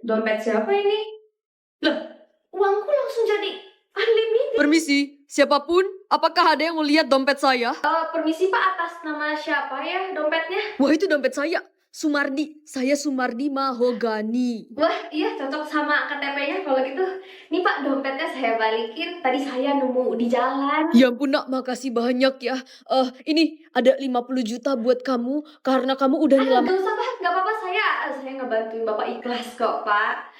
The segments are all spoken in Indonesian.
Dompet siapa ini? Loh, uangku langsung jadi unlimited. Permisi, siapapun, apakah ada yang melihat dompet saya? Permisi Pak, atas nama siapa ya dompetnya? Wah, itu dompet saya. Sumardi, saya Sumardi Mahogani. Wah, iya cocok sama KTP-nya kalau gitu. Nih Pak, dompetnya saya balikin. Tadi saya nemu di jalan. Ya ampun nak, makasih banyak ya. Ini ada 50 juta buat kamu karena kamu udah nyelamat. Gak usah Pak, gak apa-apa. Saya ngebantuin Bapak ikhlas kok Pak.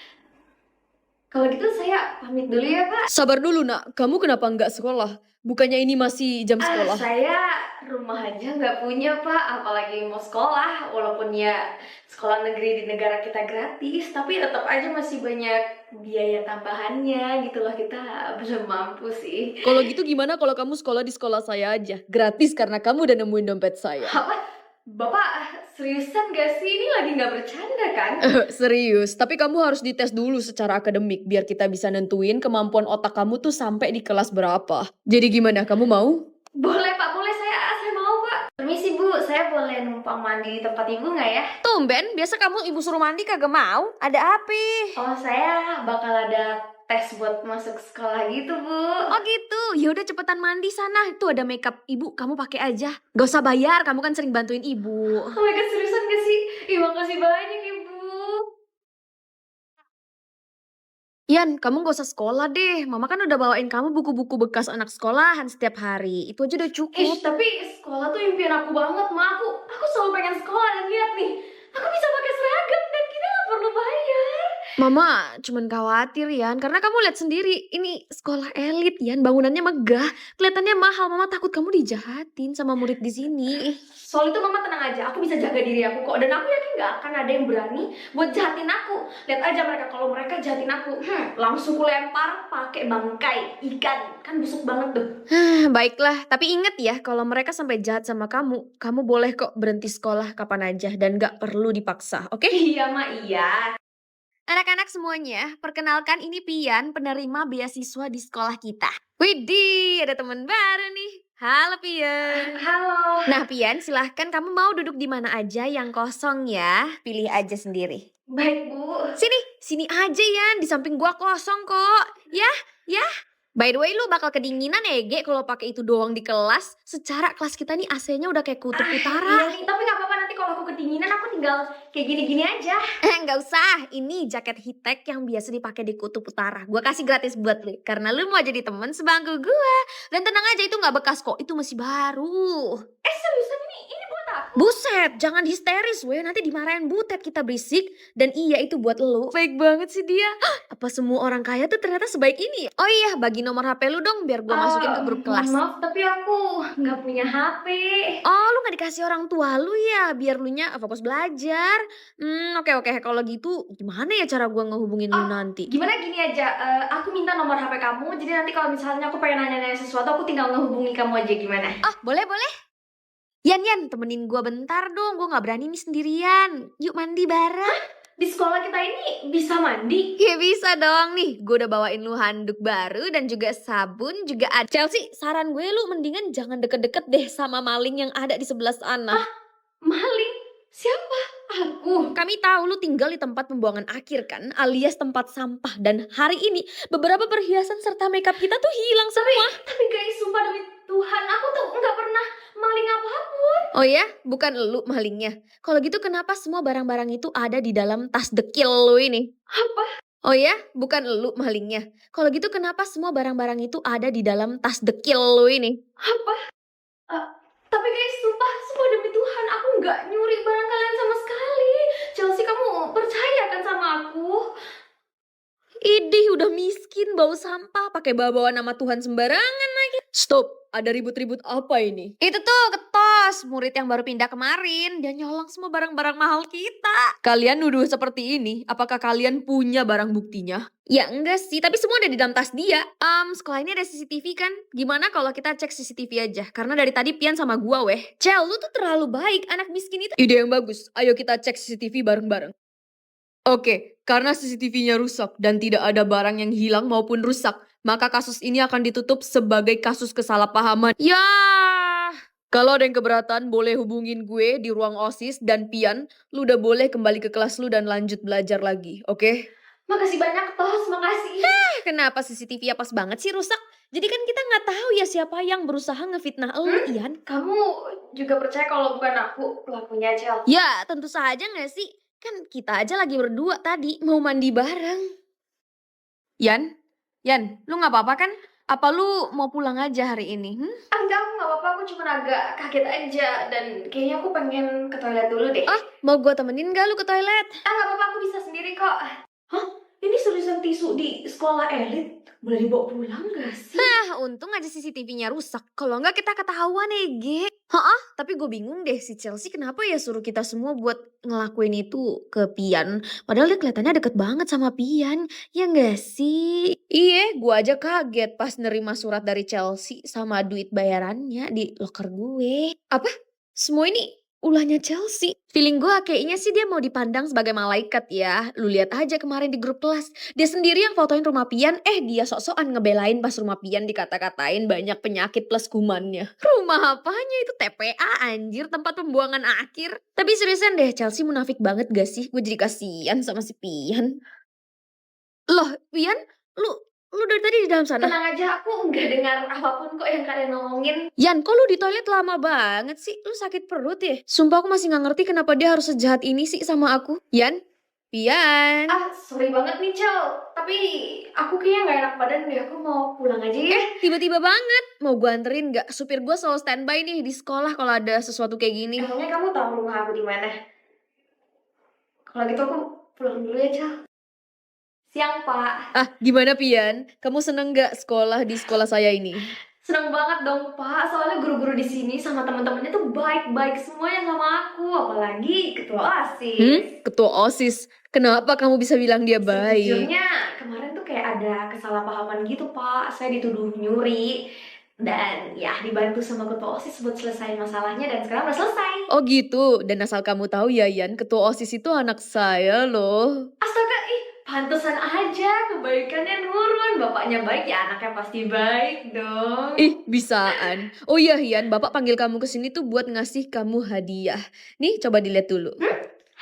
Kalau gitu saya pamit dulu ya Pak. Sabar dulu nak, kamu kenapa nggak sekolah? Bukannya ini masih jam sekolah? Saya rumah aja nggak punya Pak, apalagi mau sekolah. Walaupun ya sekolah negeri di negara kita gratis, tapi tetap aja masih banyak biaya tambahannya gitu loh. Kita belum mampu sih. Kalau gitu gimana kalau kamu sekolah di sekolah saya aja? Gratis karena kamu udah nemuin dompet saya. Apa? Bapak seriusan gak sih? Ini lagi nggak bercanda kan? Serius, tapi kamu harus dites dulu secara akademik biar kita bisa nentuin kemampuan otak kamu tuh sampai di kelas berapa. Jadi gimana, kamu mau? Boleh Pak, boleh. Saya mau Pak. Permisi Bu, saya boleh numpang mandi di tempat Ibu nggak ya? Tumben, biasa kamu ibu suruh mandi kagak mau. Ada apa? Oh, saya bakal ada tes buat masuk sekolah gitu Bu. Oh gitu, ya udah cepetan mandi sana. Tuh ada makeup ibu, kamu pakai aja. Gak usah bayar, kamu kan sering bantuin ibu. Oh my god, seriusan gak sih? Ih, makasih banyak Ibu. Yan, kamu gak usah sekolah deh. Mama kan udah bawain kamu buku-buku bekas anak sekolahan setiap hari. Itu aja udah cukup. Tapi sekolah tuh impian aku banget, Ma. Aku selalu pengen sekolah dan lihat nih. Aku bisa pakai seragam dan kita gak perlu bayar. Mama cuman khawatir Yan, karena kamu lihat sendiri ini sekolah elit Yan, bangunannya megah, kelihatannya mahal. Mama takut kamu dijahatin sama murid di sini. Soal itu Mama tenang aja, aku bisa jaga diri aku kok. Dan aku yakin gak akan ada yang berani buat jahatin aku. Lihat aja mereka, kalau mereka jahatin aku, langsung kulempar pakai bangkai ikan. Kan busuk banget tuh. Baiklah, tapi ingat ya, kalau mereka sampai jahat sama kamu boleh kok berhenti sekolah kapan aja dan gak perlu dipaksa, oke? Iya, Ma, iya. Anak-anak semuanya, perkenalkan ini Pian, penerima beasiswa di sekolah kita. Widih, ada teman baru nih. Halo Pian. Halo. Nah Pian, silahkan kamu mau duduk di mana aja yang kosong ya. Pilih aja sendiri. Baik, Bu. Sini aja Yan, di samping gua kosong kok. Ya. By the way, lu bakal kedinginan ya, Ge, kalau pakai itu doang di kelas. Secara kelas kita nih AC-nya udah kayak kutub utara. Iya nih, tapi gak apa-apa, nanti kalau aku kedinginan aku tinggal kayak gini-gini aja. Nggak usah, ini jaket hitek yang biasa dipakai di kutub utara. Gua kasih gratis buat lu, karena lu mau jadi temen sebangku gua. Dan tenang aja, itu nggak bekas kok, itu masih baru. Seriusan ini buat aku? Buset, jangan histeris weh, nanti dimarahin butet kita berisik. Dan iya, itu buat lu. Baik banget sih dia. Apa semua orang kaya tuh ternyata sebaik ini? Oh iya, bagi nomor HP lu dong biar gua masukin ke grup kelas. Maaf, tapi aku nggak punya HP. Oh, lu gak dikasih orang tua lu ya, biar lu nya fokus belajar. Oke. Kalau gitu gimana ya cara gua ngehubungin lu nanti? Gimana gini aja, aku minta nomor HP kamu, jadi nanti kalau misalnya aku pengen nanya-nanya sesuatu, aku tinggal ngehubungi kamu aja, gimana? Oh, boleh. Yan, temenin gua bentar dong, gua gak berani nih sendirian. Yuk mandi bareng. Di sekolah kita ini bisa mandi? Ya bisa dong nih, gue udah bawain lu handuk baru dan juga sabun juga ada. Chelsea, saran gue lu mendingan jangan deket-deket deh sama maling yang ada di sebelah sana. Maling? Siapa? Aku? Kami tahu lu tinggal di tempat pembuangan akhir kan, alias tempat sampah. Dan hari ini beberapa perhiasan serta makeup kita tuh hilang semua. Tapi guys, sumpah demi Tuhan, aku tuh nggak pernah maling apapun. Oh ya? Bukan lu malingnya. Kalau gitu kenapa semua barang-barang itu ada di dalam tas dekil lu ini? Apa? Oh ya? Bukan lu malingnya. Kalau gitu kenapa semua barang-barang itu ada di dalam tas dekil lu ini? Apa? Tapi guys, sumpah demi Tuhan, aku nggak nyuri barang kalian sama sekali. Chelsea, kamu percaya kan sama aku? Idih, udah miskin, bau sampah, pakai bawa-bawa nama Tuhan sembarangan lagi. Stop, ada ribut-ribut apa ini? Itu tuh ketos, murid yang baru pindah kemarin. Dia nyolong semua barang-barang mahal kita. Kalian nuduh seperti ini, apakah kalian punya barang buktinya? Ya enggak sih, tapi semua ada di dalam tas dia. Sekolah ini ada CCTV kan? Gimana kalau kita cek CCTV aja? Karena dari tadi Pian sama gua weh. Cel, lu tuh terlalu baik, anak miskin itu. Ide yang bagus, ayo kita cek CCTV bareng-bareng. Oke, karena CCTV-nya rusak dan tidak ada barang yang hilang maupun rusak, maka kasus ini akan ditutup sebagai kasus kesalahpahaman. Ya, Kalau ada yang keberatan boleh hubungin gue di ruang OSIS dan Pian, lu udah boleh kembali ke kelas lu dan lanjut belajar lagi, oke? Makasih banyak, Tos. Makasih. Kenapa CCTV-nya pas banget sih rusak? Jadi kan kita nggak tahu ya siapa yang berusaha ngefitnah elu, Ian. Kamu juga percaya kalau bukan aku pelakunya, Cel? Ya, tentu saja nggak sih? Kan kita aja lagi berdua tadi mau mandi bareng. Yan, lu nggak apa-apa kan? Apa lu mau pulang aja hari ini? Enggak, aku nggak apa-apa. Aku cuma agak kaget aja. Dan kayaknya aku pengen ke toilet dulu deh. Mau gua temenin gak lu ke toilet? Nggak apa-apa. Aku bisa sendiri kok. Hah? Ini seriusan tisu di sekolah elit? Boleh dibawa pulang gak sih? Untung aja CCTV-nya rusak. Kalau nggak kita ketahuan Ege. Tapi gue bingung deh si Chelsea kenapa ya suruh kita semua buat ngelakuin itu ke Pian. Padahal dia kelihatannya deket banget sama Pian. Ya nggak sih? Iya, gue aja kaget pas nerima surat dari Chelsea sama duit bayarannya di loker gue. Apa? Semua ini ulahnya Chelsea. Feeling gue kayaknya sih dia mau dipandang sebagai malaikat ya. Lu lihat aja kemarin di grup kelas. Dia sendiri yang fotoin rumah Pian, dia sok-sokan ngebelain pas rumah Pian dikata-katain banyak penyakit plus kumannya. Rumah apanya itu TPA anjir, tempat pembuangan akhir. Tapi seriusan deh, Chelsea munafik banget gak sih? Gue jadi kasihan sama si Pian. Loh, Pian, lu dari tadi di dalam sana? Tenang aja, aku nggak dengar apapun kok yang kalian ngomongin. Yan, kok lu di toilet lama banget sih? Lu sakit perut ya? Sumpah aku masih gak ngerti kenapa dia harus sejahat ini sih sama aku. Yan? Pian? Sorry banget nih, Cel. Tapi aku kayaknya nggak enak badan deh. Aku mau pulang aja ya. Tiba-tiba banget. Mau gue anterin gak? Supir gue selalu standby nih di sekolah kalau ada sesuatu kayak gini. Emangnya kamu tahu rumah aku di mana? Kalau gitu aku pulang dulu ya, Cel. Siang, Pak. Gimana Pian? Kamu seneng gak sekolah di sekolah saya ini? Seneng banget dong, Pak. Soalnya guru-guru di sini sama teman-temannya tuh baik-baik semuanya sama aku. Apalagi ketua OSIS. Ketua OSIS? Kenapa kamu bisa bilang dia baik? Sejujurnya kemarin tuh kayak ada kesalahpahaman gitu, Pak. Saya dituduh nyuri. Dan ya dibantu sama ketua OSIS buat selesai masalahnya dan sekarang udah selesai. Oh gitu, dan asal kamu tahu ya Yan, ketua OSIS itu anak saya loh. Astaga, pantesan aja kebaikannya nurun. Bapaknya baik ya anaknya pasti baik dong. Bisaan. Oh iya Yan, bapak panggil kamu ke sini tuh buat ngasih kamu hadiah. Nih coba dilihat dulu.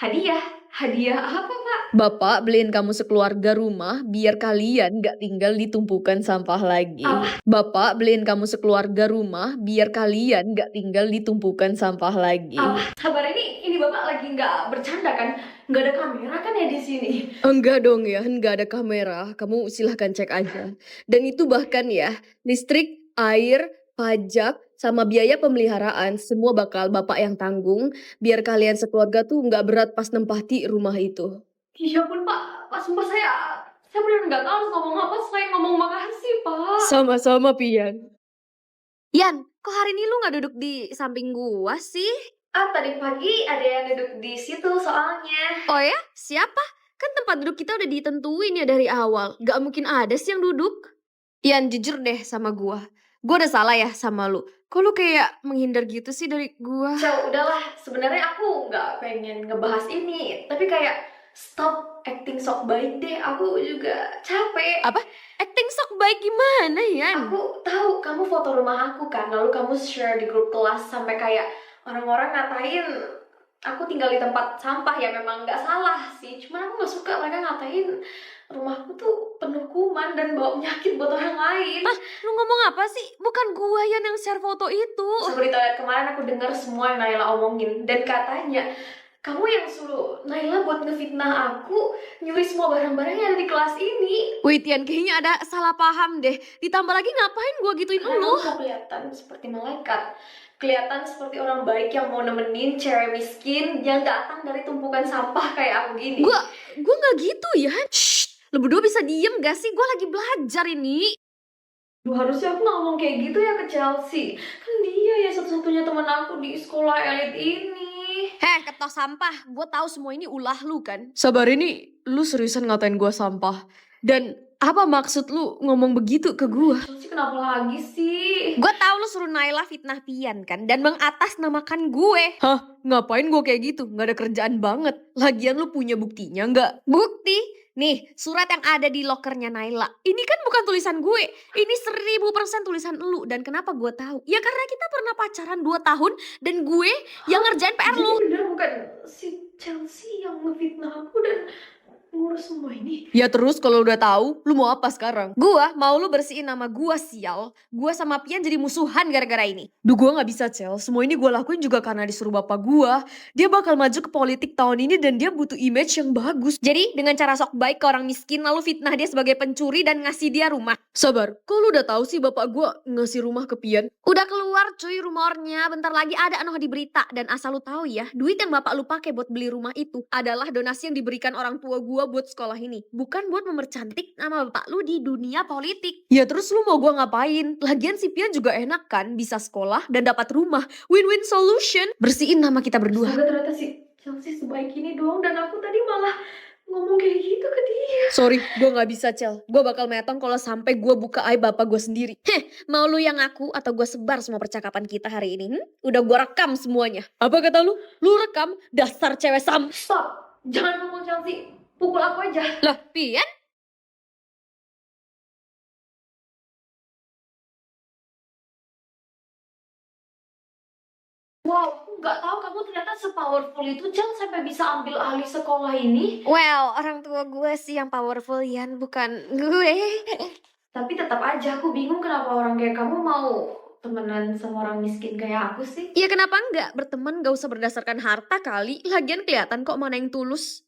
Hadiah? Hadiah apa, Pak? Bapak beliin kamu sekeluarga rumah biar kalian gak tinggal di tumpukan sampah lagi. Bapak beliin kamu sekeluarga rumah biar kalian gak tinggal di tumpukan sampah lagi. Sabar, ini Bapak lagi nggak bercanda kan? Nggak ada kamera kan ya di sini? Enggak dong ya, nggak ada kamera. Kamu silahkan cek aja. Dan itu bahkan ya, listrik, air, pajak, sama biaya pemeliharaan semua bakal bapak yang tanggung. Biar kalian sekeluarga tuh nggak berat pas nempati rumah itu. Ya ampun, Pak. Pak, sumpah saya benar nggak tahu harus ngomong apa selain ngomong makasih, Pak. Sama-sama Pian. Yan, kok hari ini lu nggak duduk di samping gua sih? Tadi pagi ada yang duduk di situ soalnya. Oh ya? Siapa? Kan tempat duduk kita udah ditentuin ya dari awal. Gak mungkin ada sih yang duduk. Yan, jujur deh sama gua. Gua udah salah ya sama lu. Kok lu kayak menghindar gitu sih dari gua? Cel, udahlah. Sebenarnya aku nggak pengen ngebahas ini. Tapi kayak stop acting sok baik deh. Aku juga capek. Apa? Acting sok baik gimana, Yan? Aku tahu kamu foto rumah aku kan. Lalu kamu share di grup kelas sampai kayak orang-orang ngatain aku tinggal di tempat sampah. Ya memang nggak salah sih. Cuman aku nggak suka mereka ngatain rumahku tuh penuh kuman dan bawa penyakit buat orang lain. Lu ngomong apa sih? Bukan gua Yan yang share foto itu. Seperti toilet kemarin aku dengar semua yang Naila omongin. Dan katanya kamu yang suruh Naila buat ngefitnah aku, nyuri semua barang-barang yang ada di kelas ini. Wait Yan, kayaknya ada salah paham deh. Ditambah lagi ngapain gua gituin lu? Kamu kelihatan seperti malaikat. Kelihatan seperti orang baik yang mau nemenin cewek miskin yang datang dari tumpukan sampah kayak aku gini. Gua gak gitu ya. Shh, lu berdua bisa diem gak sih? Gua lagi belajar ini. Harusnya aku ngomong kayak gitu ya ke Chelsea. Kan dia ya satu-satunya teman aku di sekolah elit ini. Ketok sampah. Gua tahu semua ini ulah lu kan. Sabar, ini lu seriusan ngatain gua sampah. Dan apa maksud lu ngomong begitu ke gua? Chelsea kenapa lagi sih? Gua tahu lu suruh Naila fitnah Pian kan dan mengatasnamakan gue. Ngapain gua kayak gitu? Gak ada kerjaan banget. Lagian lu punya buktinya nggak? Bukti? Nih, surat yang ada di lokernya Naila. Ini kan bukan tulisan gue. Ini 1000% tulisan lu. Dan kenapa gue tahu? Ya karena kita pernah pacaran 2 tahun dan gue yang ngerjain PR Jadi lu. bener bukan si Chelsea yang ngefitnah aku dan ngurus semua ini? Ya terus kalau udah tahu, lu mau apa sekarang? Gua mau lu bersihin nama gua, sial. Gua sama Pian jadi musuhan gara-gara ini. Duh, gua nggak bisa, Cel. Semua ini gua lakuin juga karena disuruh bapak gua. Dia bakal maju ke politik tahun ini dan dia butuh image yang bagus. Jadi dengan cara sok baik ke orang miskin lalu fitnah dia sebagai pencuri dan ngasih dia rumah. Sabar, kok lu udah tahu sih bapak gua ngasih rumah ke Pian? Udah keluar cuy rumornya, bentar lagi ada di berita. Dan asal lu tahu ya, duit yang bapak lu pakai buat beli rumah itu adalah donasi yang diberikan orang tua gua buat sekolah ini. Bukan buat memercantik nama bapak lu di dunia politik. Ya terus lu mau gua ngapain? Lagian si Pian juga enak kan, bisa sekolah dan dapat rumah. Win-win solution. Bersihin nama kita berdua. Astaga, ternyata si Chelsea sebaik ini doang dan aku tadi malah ngomong kayak gitu ke dia. Sorry, gue gak bisa, Cel. Gue bakal metong kalau sampai gue buka aib bapak gue sendiri. Mau lu yang ngaku atau gue sebar semua percakapan kita hari ini? Udah gue rekam semuanya. Apa kata lu? Lu rekam? Dasar cewek sam. Stop, jangan ngomong Chelsea, pukul aku aja. Lah, Pian? Wow, aku nggak tahu kamu ternyata sepowerful itu Chel sampai bisa ambil alih sekolah ini. Well, orang tua gue sih yang powerful, Yan, bukan gue. Tapi tetap aja aku bingung kenapa orang kayak kamu mau temenan sama orang miskin kayak aku sih. Ya kenapa enggak? Berteman gak usah berdasarkan harta kali. Lagian kelihatan kok mana yang tulus.